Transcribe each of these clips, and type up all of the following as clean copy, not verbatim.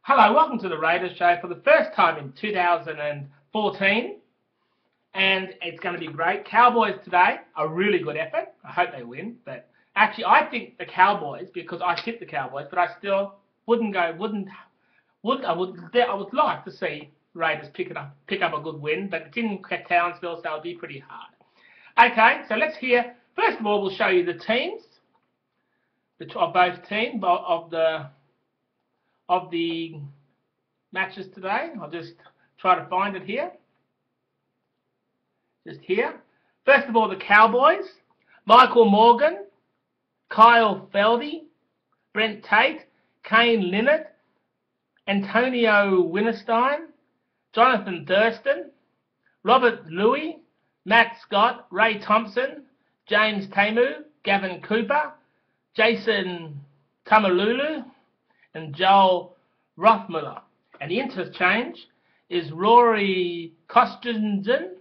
Hello, welcome to the Raiders show for the first time in 2014, and it's going to be great. Cowboys today, a really good effort. I hope they win, but actually I think the Cowboys, because I tipped the Cowboys, but I still I would like to see Raiders pick up a good win, but it's in Townsville, so it'll be pretty hard. Okay, so let's hear. First of all, we'll show you the teams of both teams of the matches today. I'll just try to find it here. Just here. First of all, the Cowboys. Michael Morgan, Kyle Feldy, Brent Tate, Kane Linnett, Antonio Winterstein, Jonathan Thurston, Robert Louis, Matt Scott, Ray Thompson, James Tamu, Gavin Cooper, Jason Tamalulu, and Joel Rothmuller. And the interchange is Rory Kostensen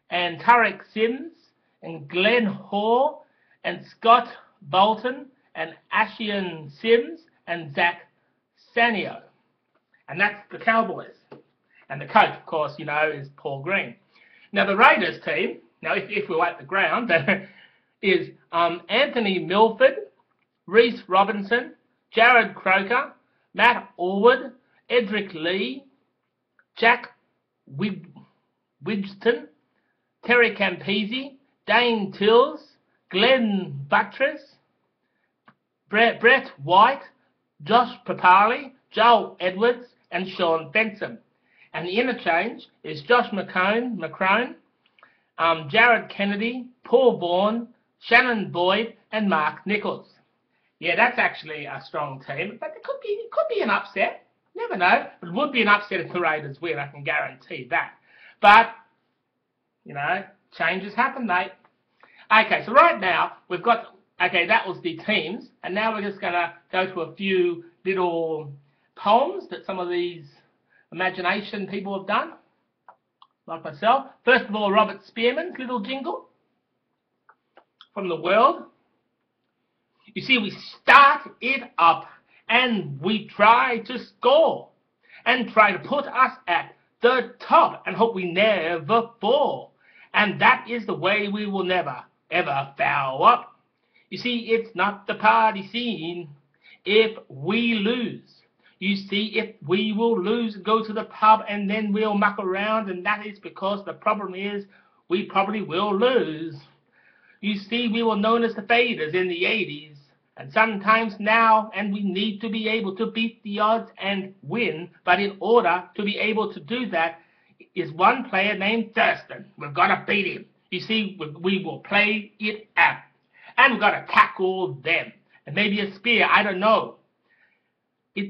and Tarek Sims and Glenn Hoare and Scott Bolton and Ashian Sims and Zach Sanio. And that's the Cowboys. And the coach, of course, you know, is Paul Green. Now the Raiders team, now if we're at the ground, is Anthony Milford, Reese Robinson, Jared Croker, Matt Allwood, Edric Lee, Jack Widgeton, Terry Campese, Dane Tills, Glenn Buttress, Brett White, Josh Papali, Joel Edwards, and Sean Benson. And the interchange is Josh McCrone, Jared Kennedy, Paul Bourne, Shannon Boyd, and Mark Nichols. Yeah, that's actually a strong team, but it could be an upset. Never know. It would be an upset if the Raiders win, I can guarantee that. But, you know, changes happen, mate. Okay, so right now, we've got, okay, that was the teams, and now we're just going to go to a few little poems that some of these imagination people have done, like myself. First of all, Robert Spearman's little jingle from the world. You see, we start it up and we try to score and try to put us at the top and hope we never fall. And that is the way we will never, ever foul up. You see, it's not the party scene if we lose. You see, if we will lose, go to the pub and then we'll muck around, and that is because the problem is we probably will lose. You see, we were known as the Faders in the 80s. And sometimes now, and we need to be able to beat the odds and win, but in order to be able to do that is one player named Thurston. We've got to beat him. You see, we will play it out. And we've got to tackle them. And maybe a spear, I don't know.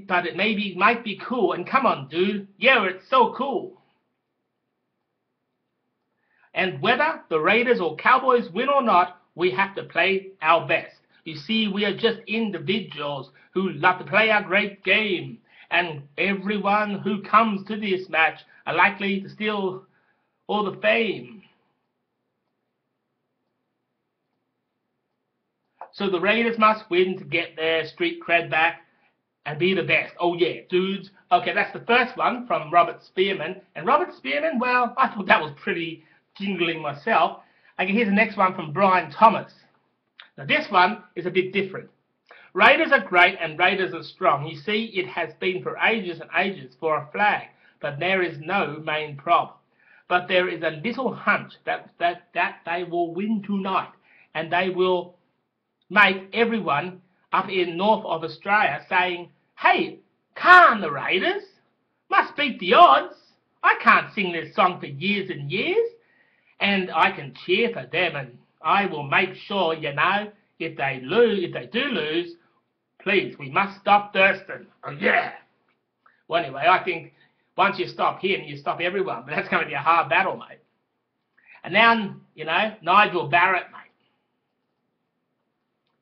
But it might be cool. And come on, dude. Yeah, it's so cool. And whether the Raiders or Cowboys win or not, we have to play our best. You see, we are just individuals who love to play our great game, and everyone who comes to this match are likely to steal all the fame. So the Raiders must win to get their street cred back and be the best. Oh yeah, dudes. Okay, that's the first one from Robert Spearman. And Robert Spearman, well, I thought that was pretty jingling myself. Okay, here's the next one from Brian Thomas. Now this one is a bit different. Raiders are great and Raiders are strong. You see, it has been for ages and ages for a flag, but there is no main prop. But there is a little hunch that they will win tonight, and they will make everyone up in north of Australia saying, hey, can the Raiders? Must beat the odds. I can't sing this song for years and years, and I can cheer for them, and I will make sure, you know, if they do lose, please, we must stop Thurston. Oh, yeah. Well, anyway, I think once you stop him, you stop everyone. But that's going to be a hard battle, mate. And now, you know, Nigel Barrett, mate.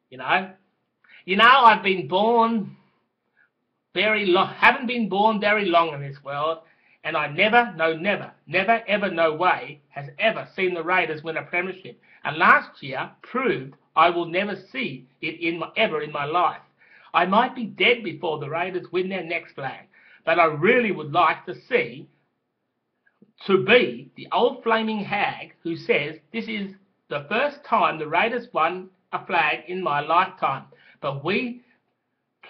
You know, I've been born haven't been born very long in this world, and I never, ever, no way, has ever seen the Raiders win a premiership. And last year proved I will never see it ever in my life. I might be dead before the Raiders win their next flag. but I really would like to be the old flaming hag who says this is the first time the Raiders won a flag in my lifetime. But we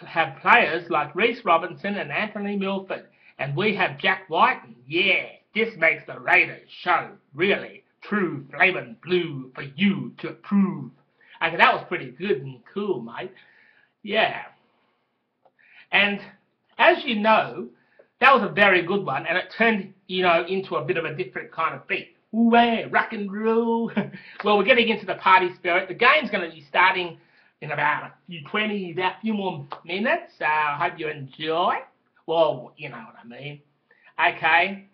have players like Reece Robinson and Anthony Milford, and we have Jack White. And yeah, this makes the Raiders show really true flaming blue for you to prove. Okay, that was pretty good and cool, mate. Yeah. And as you know, that was a very good one, and it turned, into a bit of a different kind of beat. Ooh, rock and roll. Well, we're getting into the party spirit. The game's going to be starting in about a few more minutes. So I hope you enjoy. Well, you know what I mean. Okay.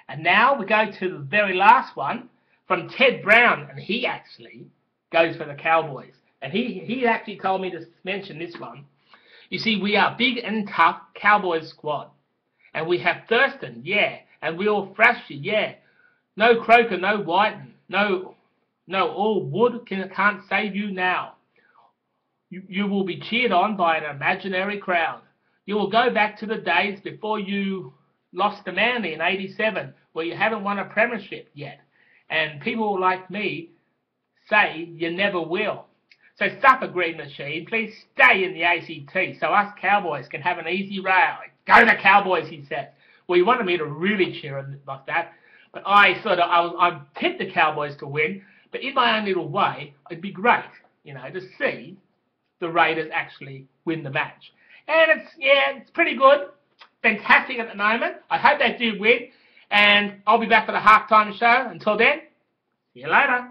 And now we go to the very last one from Ted Brown, and he actually goes for the Cowboys. And he actually told me to mention this one. You see, we are big and tough Cowboys squad. And we have Thurston, yeah. And we all thrash you, yeah. No Croker, no Whiten. No, all wood can't save you now. You will be cheered on by an imaginary crowd. You will go back to the days before you lost to Manly in '87, where you haven't won a premiership yet. And people like me say you never will. So suffer, Green Machine. Please stay in the ACT so us Cowboys can have an easy rail. Go to Cowboys, he said. Well, he wanted me to really cheer him like that. But I tipped the Cowboys to win. But in my own little way, it'd be great, to see the Raiders actually win the match. And it's pretty good. Fantastic at the moment. I hope they do win. And I'll be back for the halftime show. Until then, see you later.